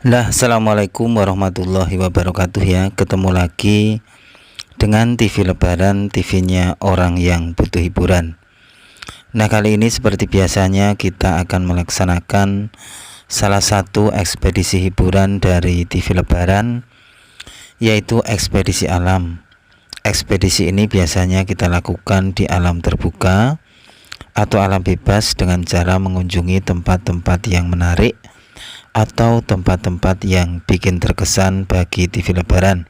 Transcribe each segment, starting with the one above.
Nah, assalamualaikum warahmatullahi wabarakatuh ya. Ketemu lagi dengan TV Lebaran, TV-nya orang yang butuh hiburan. Nah, kali ini seperti biasanya kita akan melaksanakan salah satu ekspedisi hiburan dari TV Lebaran, yaitu ekspedisi alam. Ekspedisi ini biasanya kita lakukan di alam terbuka atau alam bebas dengan cara mengunjungi tempat-tempat yang menarik atau tempat-tempat yang bikin terkesan bagi TV Lebaran.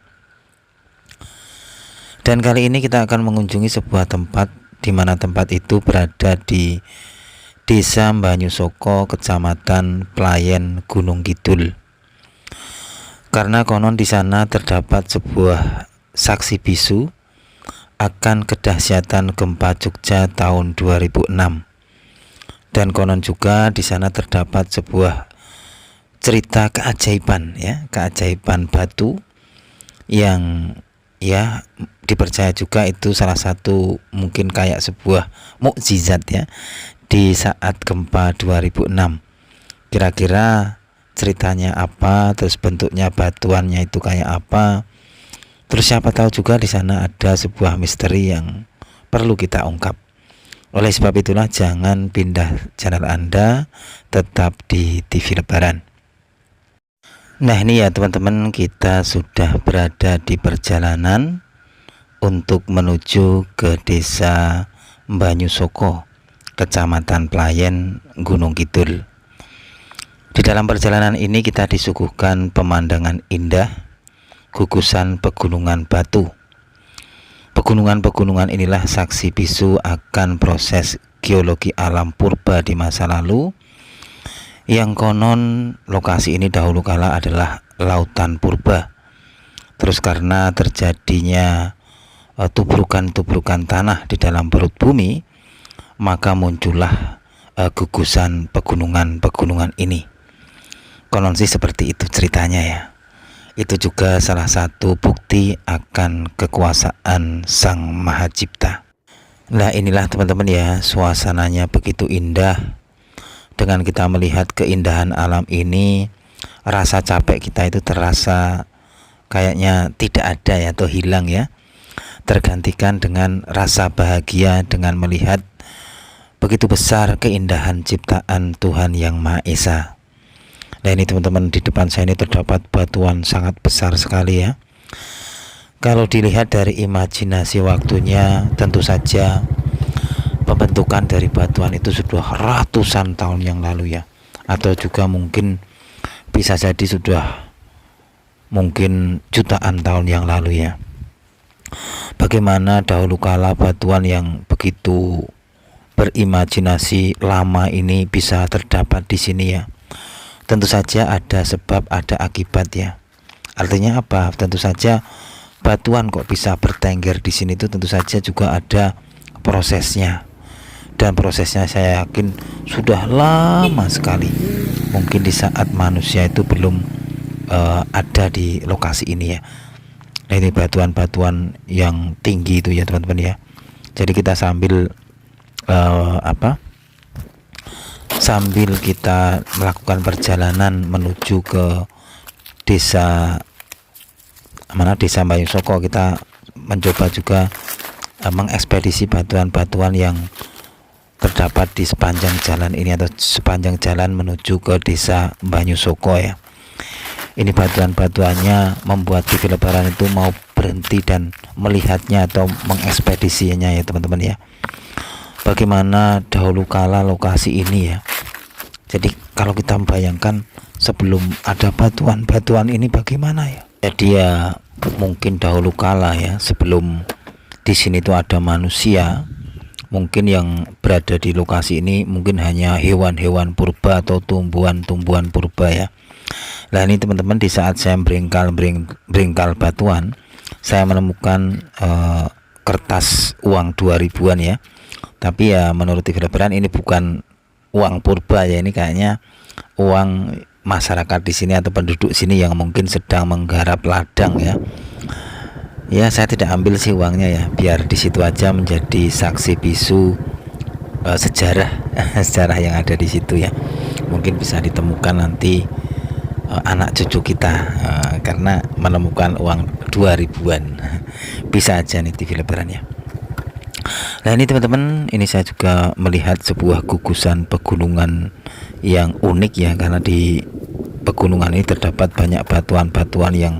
Dan kali ini kita akan mengunjungi sebuah tempat di mana tempat itu berada di Desa Banyusoko, Kecamatan Playen, Gunung Kidul. Karena konon di sana terdapat sebuah saksi bisu akan kedahsyatan gempa Jogja tahun 2006. Dan konon juga di sana terdapat sebuah cerita keajaiban ya, keajaiban batu yang ya dipercaya juga itu salah satu mungkin kayak sebuah mukjizat ya di saat gempa 2006. Kira-kira ceritanya apa, terus bentuknya batuannya itu kayak apa. Terus siapa tahu juga di sana ada sebuah misteri yang perlu kita ungkap. Oleh sebab itulah jangan pindah channel Anda, tetap di TV Lebaran. Nah, ini ya teman-teman, kita sudah berada di perjalanan untuk menuju ke Desa Banyusoko, Kecamatan Playen, Gunung Kidul. Di dalam perjalanan ini kita disuguhkan pemandangan indah, gugusan pegunungan batu. Pegunungan-pegunungan inilah saksi bisu akan proses geologi alam purba di masa lalu, yang konon lokasi ini dahulu kala adalah lautan purba. Terus karena terjadinya tubrukan-tubrukan tanah di dalam perut bumi, maka muncullah gugusan pegunungan-pegunungan ini. Konon sih seperti itu ceritanya ya. Itu juga salah satu bukti akan kekuasaan Sang Maha Cipta. Nah, inilah teman-teman ya, suasananya begitu indah. Dengan kita melihat keindahan alam ini, rasa capek kita itu terasa kayaknya tidak ada ya, atau hilang ya. Tergantikan dengan rasa bahagia dengan melihat begitu besar keindahan ciptaan Tuhan Yang Maha Esa. Nah, ini teman-teman, di depan saya ini terdapat batuan sangat besar sekali ya. Kalau dilihat dari imajinasi waktunya, tentu saja pembentukan dari batuan itu sudah ratusan tahun yang lalu ya, atau juga mungkin bisa jadi sudah mungkin jutaan tahun yang lalu ya. Bagaimana dahulu kala batuan yang begitu berimajinasi lama ini bisa terdapat di sini ya. Tentu saja ada sebab, ada akibat ya. Artinya apa? Tentu saja batuan kok bisa bertengger di sini itu tentu saja juga ada prosesnya. Dan prosesnya saya yakin sudah lama sekali. Mungkin di saat manusia itu belum ada di lokasi ini ya. Nah, ini batuan-batuan yang tinggi itu ya teman-teman ya. Jadi kita sambil sambil kita melakukan perjalanan menuju ke desa Desa Banyusoko, kita mencoba juga mengekspedisi batuan-batuan yang terdapat di sepanjang jalan ini atau sepanjang jalan menuju ke Desa Banyusoko ya. Ini batuan-batuannya membuat TV Lebaran itu mau berhenti dan melihatnya atau mengekspedisinya ya teman-teman ya. Bagaimana dahulu kala lokasi ini ya. Jadi kalau kita membayangkan sebelum ada batuan-batuan ini bagaimana ya. Jadi ya mungkin dahulu kala ya, sebelum di sini tuh ada manusia, mungkin yang berada di lokasi ini mungkin hanya hewan-hewan purba atau tumbuhan-tumbuhan purba ya. Nah, ini teman-teman, di saat saya beringkal batuan, saya menemukan kertas uang 2000-an ya. Tapi ya menurut TV Lebaran ini bukan uang purba ya, ini kayaknya uang masyarakat di sini atau penduduk sini yang mungkin sedang menggarap ladang ya. Ya, saya tidak ambil sih uangnya ya, biar di situ aja menjadi saksi bisu sejarah sejarah yang ada di situ ya. Mungkin bisa ditemukan nanti anak cucu kita, karena menemukan uang 2000-an. Bisa aja nih TV lebaran ya. Nah ini teman-teman, ini saya juga melihat sebuah gugusan pegunungan yang unik ya, karena di pegunungan ini terdapat banyak batuan-batuan yang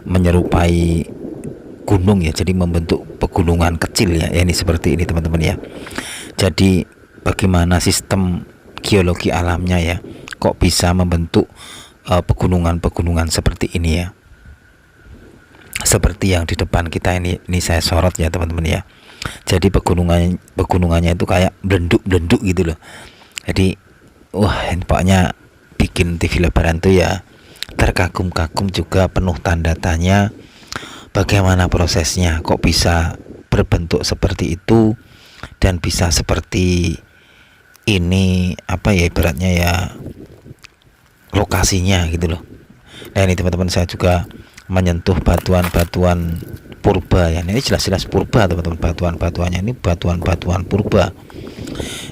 menyerupai gunung ya, jadi membentuk pegunungan kecil ya. Ini seperti ini teman-teman ya. Jadi bagaimana sistem geologi alamnya ya, kok bisa membentuk pegunungan-pegunungan seperti ini ya, seperti yang di depan kita ini saya sorot ya teman-teman ya. Jadi pegunungannya itu kayak blenduk gitu loh. Jadi wah, ini pokoknya bikin TV lebaran tuh ya terkagum-kagum, juga penuh tanda tanya bagaimana prosesnya kok bisa berbentuk seperti itu dan bisa seperti ini, apa ya ibaratnya ya, lokasinya gitu loh. Nah ini teman-teman, saya juga menyentuh batuan-batuan purba ya. Ini jelas-jelas purba teman-teman, batuan-batuannya ini batuan-batuan purba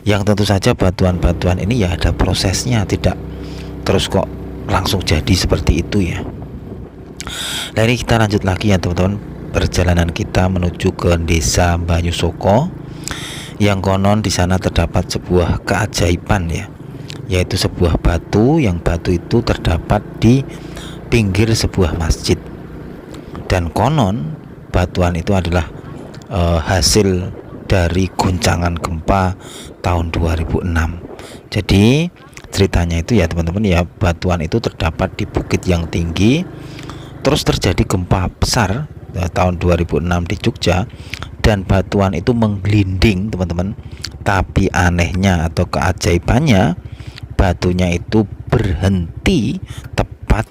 yang tentu saja batuan-batuan ini ya ada prosesnya, tidak terus kok langsung jadi seperti itu ya. Nah ini kita lanjut lagi ya teman-teman, perjalanan kita menuju ke desa Banyusoko, yang konon di sana terdapat sebuah keajaiban ya, yaitu sebuah batu, yang batu itu terdapat di pinggir sebuah masjid, dan konon batuan itu adalah hasil dari goncangan gempa tahun 2006. Jadi ceritanya itu ya teman-teman ya, batuan itu terdapat di bukit yang tinggi, terus terjadi gempa besar tahun 2006 di Jogja, dan batuan itu menggelinding teman-teman. Tapi anehnya atau keajaibannya, batunya itu berhenti tepat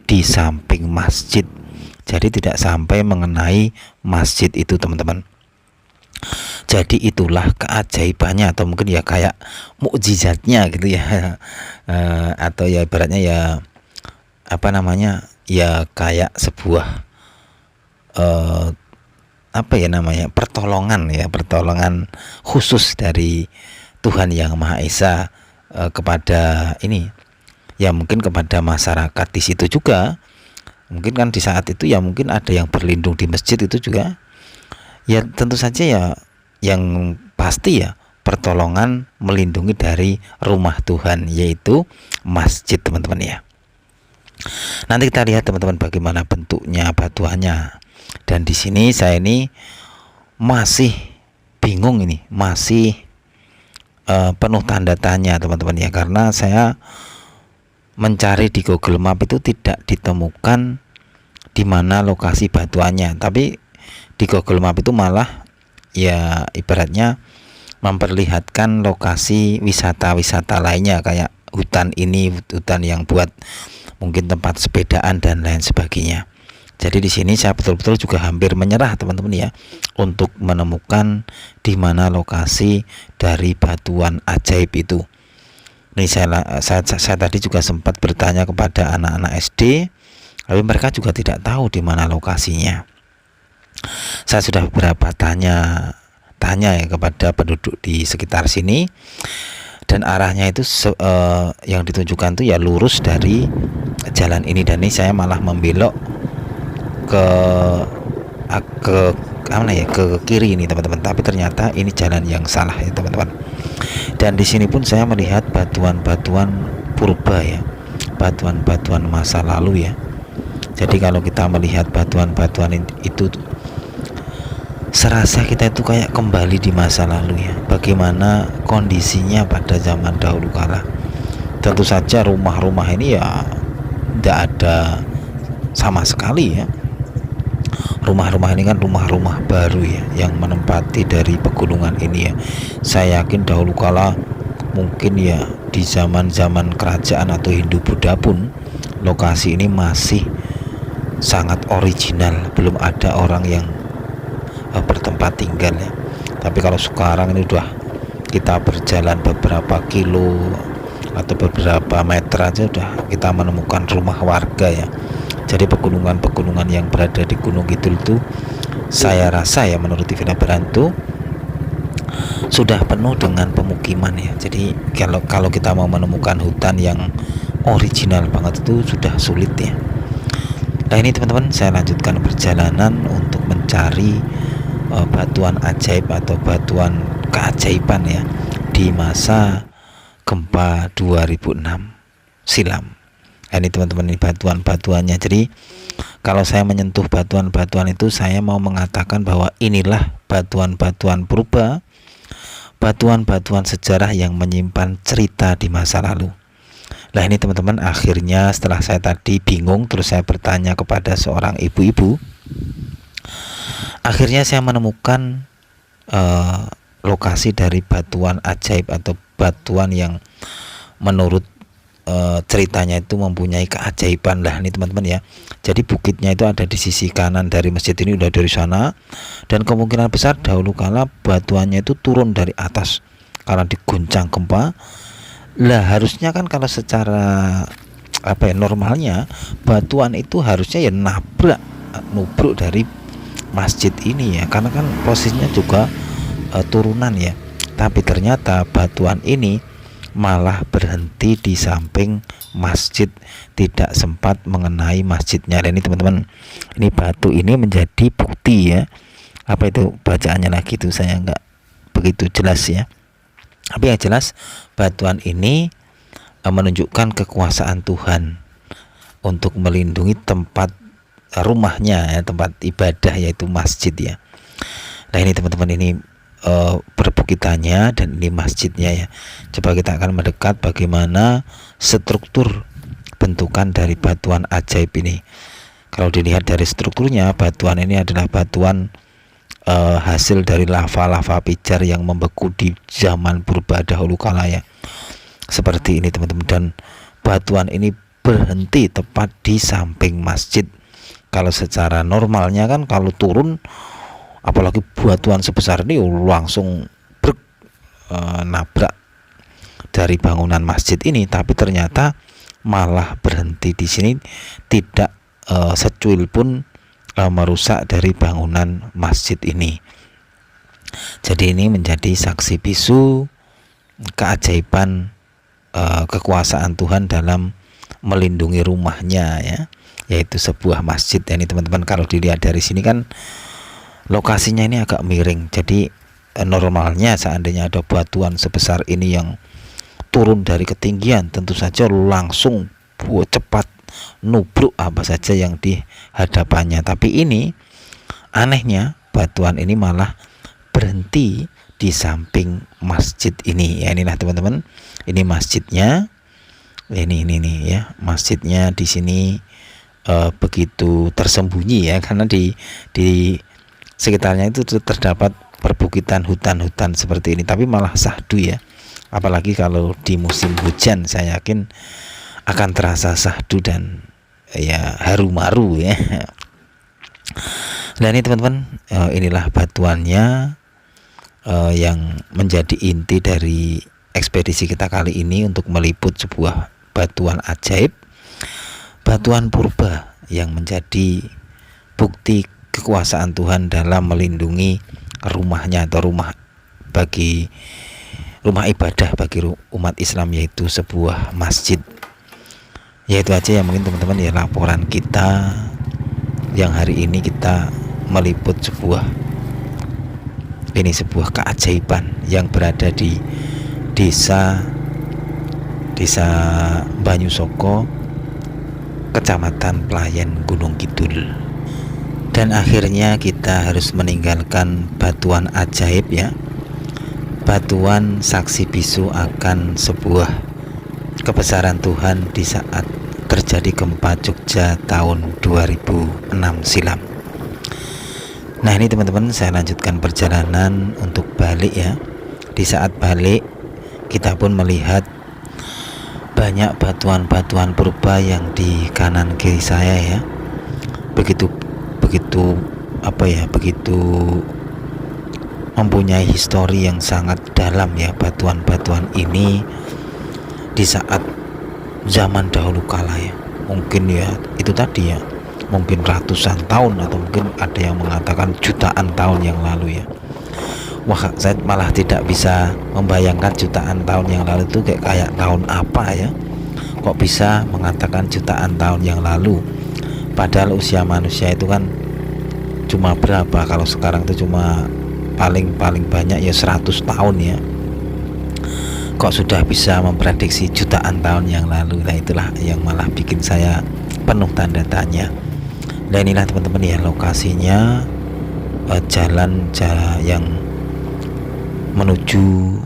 di samping masjid, jadi tidak sampai mengenai masjid itu teman-teman. Jadi itulah keajaibannya, atau mungkin ya kayak mukjizatnya gitu ya. Atau ya ibaratnya ya apa namanya ya, kayak sebuah apa ya namanya, pertolongan ya, pertolongan khusus dari Tuhan Yang Maha Esa kepada ini ya, mungkin kepada masyarakat di situ juga. Mungkin kan di saat itu ya mungkin ada yang berlindung di masjid itu juga ya, tentu saja ya, yang pasti ya pertolongan melindungi dari rumah Tuhan, yaitu masjid teman-teman ya. Nanti kita lihat teman-teman bagaimana bentuknya batuannya. Dan di sini saya ini masih bingung, ini masih penuh tanda tanya teman-teman ya, karena saya mencari di Google Map itu tidak ditemukan di mana lokasi batuannya, tapi di Google Map itu malah ya ibaratnya memperlihatkan lokasi wisata-wisata lainnya, kayak hutan ini, hutan yang buat mungkin tempat sepedaan dan lain sebagainya. Jadi di sini saya betul-betul juga hampir menyerah teman-teman ya, untuk menemukan di mana lokasi dari batuan ajaib itu. Ini saya tadi juga sempat bertanya kepada anak-anak SD, tapi mereka juga tidak tahu di mana lokasinya. Saya sudah beberapa tanya ya kepada penduduk di sekitar sini, dan arahnya itu yang ditunjukkan tuh ya lurus dari jalan ini, dan ini saya malah membelok ke mana ya, ke kiri ini teman-teman, tapi ternyata ini jalan yang salah ya teman-teman. Dan di sini pun saya melihat batuan-batuan purba ya, batuan-batuan masa lalu ya. Jadi kalau kita melihat batuan-batuan itu, serasa kita itu kayak kembali di masa lalu ya, bagaimana kondisinya pada zaman dahulu kala. Tentu saja rumah-rumah ini ya tidak ada sama sekali ya. Rumah-rumah ini kan rumah-rumah baru ya, yang menempati dari pegunungan ini ya. Saya yakin dahulu kala mungkin ya di zaman-zaman kerajaan atau Hindu-Buddha pun lokasi ini masih sangat original, belum ada orang yang bertempat tinggal ya. Tapi kalau sekarang ini udah kita berjalan beberapa kilo atau beberapa meter aja udah kita menemukan rumah warga ya. Jadi pegunungan-pegunungan yang berada di Gunung Kidul itu, saya rasa ya menurut TV Lebaran itu sudah penuh dengan pemukiman ya. Jadi kalau kita mau menemukan hutan yang original banget itu sudah sulit ya. Nah ini teman-teman, saya lanjutkan perjalanan untuk mencari batuan ajaib atau batuan keajaiban ya di masa gempa 2006 silam. Nah, ini teman-teman, ini batuan-batuannya. Jadi kalau saya menyentuh batuan-batuan itu, saya mau mengatakan bahwa inilah batuan-batuan purba, batuan-batuan sejarah yang menyimpan cerita di masa lalu. Nah ini teman-teman, akhirnya setelah saya tadi bingung, terus saya bertanya kepada seorang ibu-ibu, akhirnya saya menemukan lokasi dari batuan ajaib atau batuan yang menurut ceritanya itu mempunyai keajaiban. Lah ini teman-teman ya, jadi bukitnya itu ada di sisi kanan dari masjid ini, udah dari sana, dan kemungkinan besar dahulu kala batuannya itu turun dari atas karena diguncang gempa. Lah harusnya kan kalau secara normalnya batuan itu harusnya ya nubruk dari masjid ini ya, karena kan posisinya juga turunan ya. Tapi ternyata batuan ini malah berhenti di samping masjid, tidak sempat mengenai masjidnya. Dan ini teman-teman, ini batu ini menjadi bukti ya. Apa itu bacaannya lagi itu saya nggak begitu jelas ya. Tapi yang jelas batuan ini menunjukkan kekuasaan Tuhan untuk melindungi tempat rumahnya ya, tempat ibadah yaitu masjid ya. Nah ini teman-teman, ini perbukitannya dan ini masjidnya ya. Coba kita akan mendekat bagaimana struktur bentukan dari batuan ajaib ini. Kalau dilihat dari strukturnya, batuan ini adalah batuan hasil dari lava-lava pijar yang membeku di zaman purba dahulu kala ya. Seperti ini teman-teman, dan batuan ini berhenti tepat di samping masjid. Kalau secara normalnya kan kalau turun, apalagi batuan sebesar ini langsung nabrak dari bangunan masjid ini. Tapi ternyata malah berhenti di sini, tidak secuil pun merusak dari bangunan masjid ini. Jadi ini menjadi saksi bisu keajaiban kekuasaan Tuhan dalam melindungi rumahnya ya, yaitu sebuah masjid. Ini teman-teman, kalau dilihat dari sini kan lokasinya ini agak miring. Jadi normalnya seandainya ada batuan sebesar ini yang turun dari ketinggian, tentu saja langsung cepat nubruk apa saja yang di hadapannya. Tapi ini anehnya batuan ini malah berhenti di samping masjid ini ya. Inilah teman-teman, ini masjidnya. Ini ya, masjidnya di sini begitu tersembunyi ya, karena di sekitarnya itu terdapat perbukitan hutan-hutan seperti ini. Tapi malah sahdu ya, apalagi kalau di musim hujan, saya yakin akan terasa sahdu dan ya haru-maru ya. Dan ini teman-teman, inilah batuannya yang menjadi inti dari ekspedisi kita kali ini untuk meliput sebuah batuan ajaib, batuan purba yang menjadi bukti kekuasaan Tuhan dalam melindungi rumahnya atau rumah ibadah bagi umat Islam, yaitu sebuah masjid. Ya itu aja ya mungkin teman-teman ya, laporan kita yang hari ini kita meliput sebuah keajaiban yang berada di desa Banyusoko, Kecamatan Pelayan, Gunung Kidul. Dan akhirnya kita harus meninggalkan batuan ajaib ya, batuan saksi bisu akan sebuah kebesaran Tuhan di saat terjadi gempa Jogja tahun 2006 silam. Nah ini teman-teman, saya lanjutkan perjalanan untuk balik ya. Di saat balik kita pun melihat banyak batuan-batuan purba yang di kanan kiri saya ya. Begitu mempunyai histori yang sangat dalam ya batuan-batuan ini di saat zaman dahulu kala ya. Mungkin ya itu tadi ya, mungkin ratusan tahun atau mungkin ada yang mengatakan jutaan tahun yang lalu ya. Wah, saya malah tidak bisa membayangkan jutaan tahun yang lalu itu kayak tahun apa ya. Kok bisa mengatakan jutaan tahun yang lalu, padahal usia manusia itu kan cuma berapa? Kalau sekarang itu cuma paling banyak ya 100 tahun ya. Kok sudah bisa memprediksi jutaan tahun yang lalu? Nah itulah yang malah bikin saya penuh tanda tanya. Dan inilah teman-teman ya lokasinya, jalan yang menuju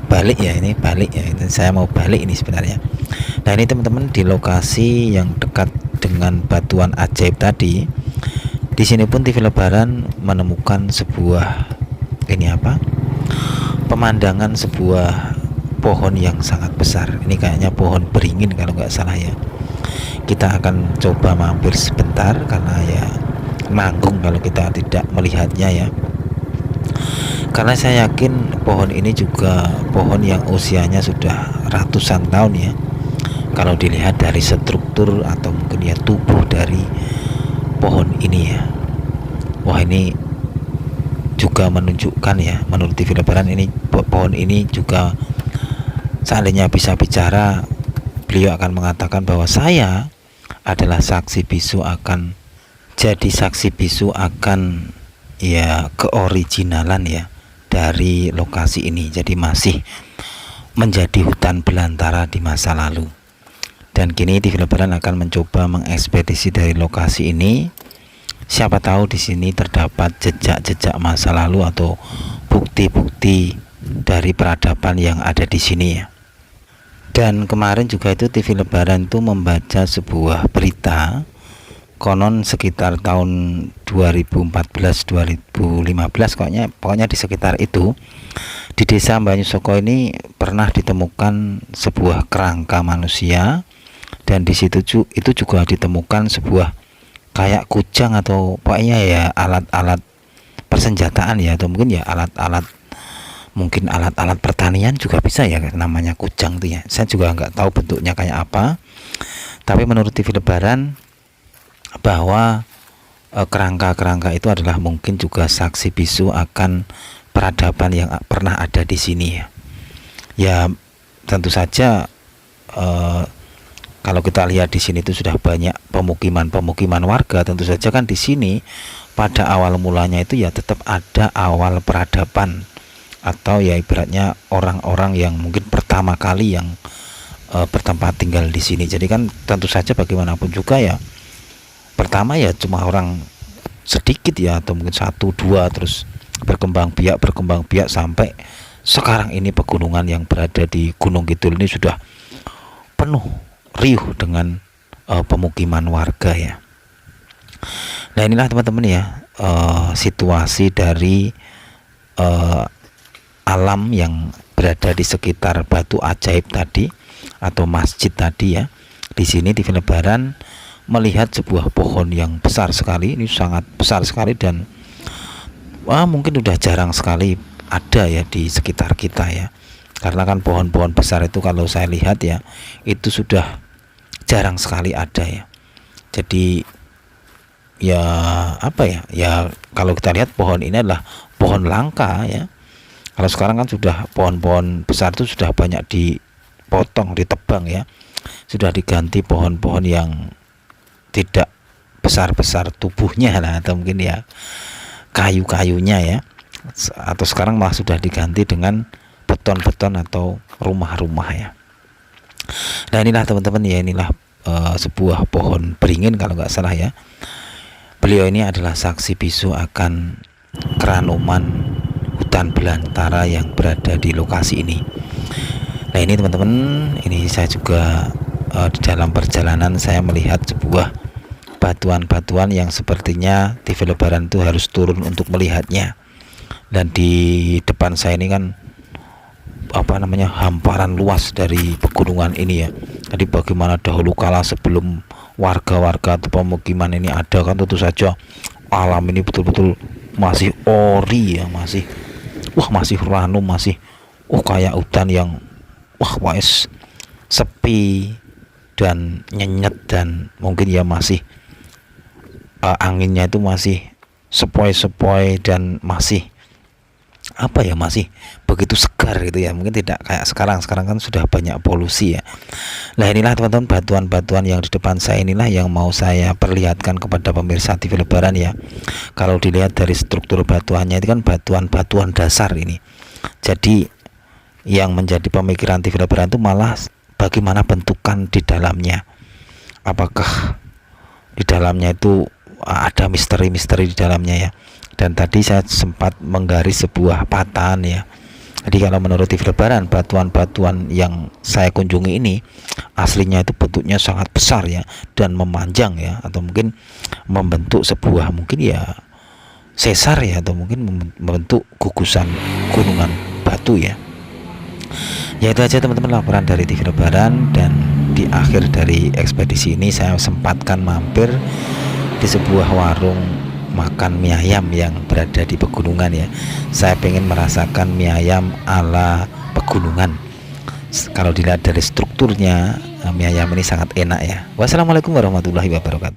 balik ya, ini balik ya, ini saya mau balik ini sebenarnya. Nah ini teman-teman di lokasi yang dekat dengan batuan ajaib tadi, di sini pun TV Lebaran menemukan sebuah pemandangan sebuah pohon yang sangat besar. Ini kayaknya pohon beringin kalau nggak salah ya. Kita akan coba mampir sebentar karena ya nanggung kalau kita tidak melihatnya ya. Karena saya yakin pohon ini juga pohon yang usianya sudah ratusan tahun ya. Kalau dilihat dari struktur atau mungkin ya tubuh dari pohon ini ya. Wah ini juga menunjukkan ya, menurut TV Lebaran ini pohon ini juga seandainya bisa bicara, beliau akan mengatakan bahwa saya adalah saksi bisu akan ya keoriginalan ya dari lokasi ini. Jadi masih menjadi hutan belantara di masa lalu. Dan kini TV Lebaran akan mencoba mengekspedisi dari lokasi ini. Siapa tahu di sini terdapat jejak-jejak masa lalu atau bukti-bukti dari peradaban yang ada di sini ya. Dan kemarin juga itu TV Lebaran itu membaca sebuah berita, konon sekitar tahun 2014-2015 pokoknya di sekitar itu, di desa Banyusoko ini pernah ditemukan sebuah kerangka manusia, dan di situ itu juga ditemukan sebuah kayak kujang atau pokoknya ya alat-alat persenjataan ya, atau mungkin ya alat-alat pertanian juga bisa ya, namanya kujang tuh ya. Saya juga nggak tahu bentuknya kayak apa, tapi menurut TV Lebaran bahwa kerangka-kerangka itu adalah mungkin juga saksi bisu akan peradaban yang pernah ada di sini ya. Ya tentu saja kalau kita lihat di sini itu sudah banyak pemukiman warga, tentu saja kan di sini pada awal mulanya itu ya tetap ada awal peradaban, atau ya ibaratnya orang-orang yang mungkin pertama kali yang bertempat tinggal di sini. Jadi kan tentu saja bagaimanapun juga ya pertama ya cuma orang sedikit ya, atau mungkin 1-2, terus berkembang biak sampai sekarang ini pegunungan yang berada di Gunung Kidul ini sudah penuh riuh dengan pemukiman warga ya. Nah inilah teman-teman ya situasi dari alam yang berada di sekitar batu ajaib tadi atau masjid tadi ya. Di sini TV Lebaran melihat sebuah pohon yang besar sekali, ini sangat besar sekali, dan mungkin udah jarang sekali ada ya di sekitar kita ya. Karena kan pohon-pohon besar itu kalau saya lihat ya itu sudah jarang sekali ada ya. Jadi ya ya kalau kita lihat pohon ini adalah pohon langka ya. Kalau sekarang kan sudah pohon-pohon besar itu sudah banyak dipotong, ditebang ya. Sudah diganti pohon-pohon yang tidak besar-besar tubuhnya lah, atau mungkin ya kayu-kayunya ya. Atau sekarang malah sudah diganti dengan beton-beton atau rumah-rumah ya. Nah inilah teman-teman ya, inilah sebuah pohon beringin kalau nggak salah ya. Beliau ini adalah saksi bisu akan keranoman hutan belantara yang berada di lokasi ini. Nah ini teman-teman, ini saya juga di dalam perjalanan saya melihat sebuah batuan-batuan yang sepertinya TV Lebaran itu harus turun untuk melihatnya. Dan di depan saya ini kan hamparan luas dari pegunungan ini ya. Jadi bagaimana dahulu kala sebelum warga-warga atau pemukiman ini ada, kan tentu saja alam ini betul-betul masih ori ya, masih ranu, masih kayak hutan yang wes sepi dan nyenyet, dan mungkin ya masih anginnya itu masih sepoi-sepoi, dan masih masih begitu segar segar gitu ya, mungkin tidak kayak sekarang kan sudah banyak polusi ya. Nah inilah teman-teman batuan-batuan yang di depan saya, inilah yang mau saya perlihatkan kepada pemirsa TV Lebaran ya. Kalau dilihat dari struktur batuannya itu kan batuan-batuan dasar ini. Jadi yang menjadi pemikiran TV Lebaran itu malah bagaimana bentukan di dalamnya, apakah di dalamnya itu ada misteri-misteri di dalamnya ya. Dan tadi saya sempat menggaris sebuah patahan ya. Jadi kalau menurut TV Lebaran, batuan-batuan yang saya kunjungi ini aslinya itu bentuknya sangat besar ya, dan memanjang ya, atau mungkin membentuk sebuah mungkin ya sesar ya, atau mungkin membentuk gugusan gunungan batu ya. Ya itu aja teman-teman laporan dari TV Lebaran, dan di akhir dari ekspedisi ini saya sempatkan mampir di sebuah warung makan mie ayam yang berada di pegunungan ya. Saya pengen merasakan mie ayam ala pegunungan. Kalau dilihat dari strukturnya, mie ayam ini sangat enak ya. Wassalamualaikum warahmatullahi wabarakatuh.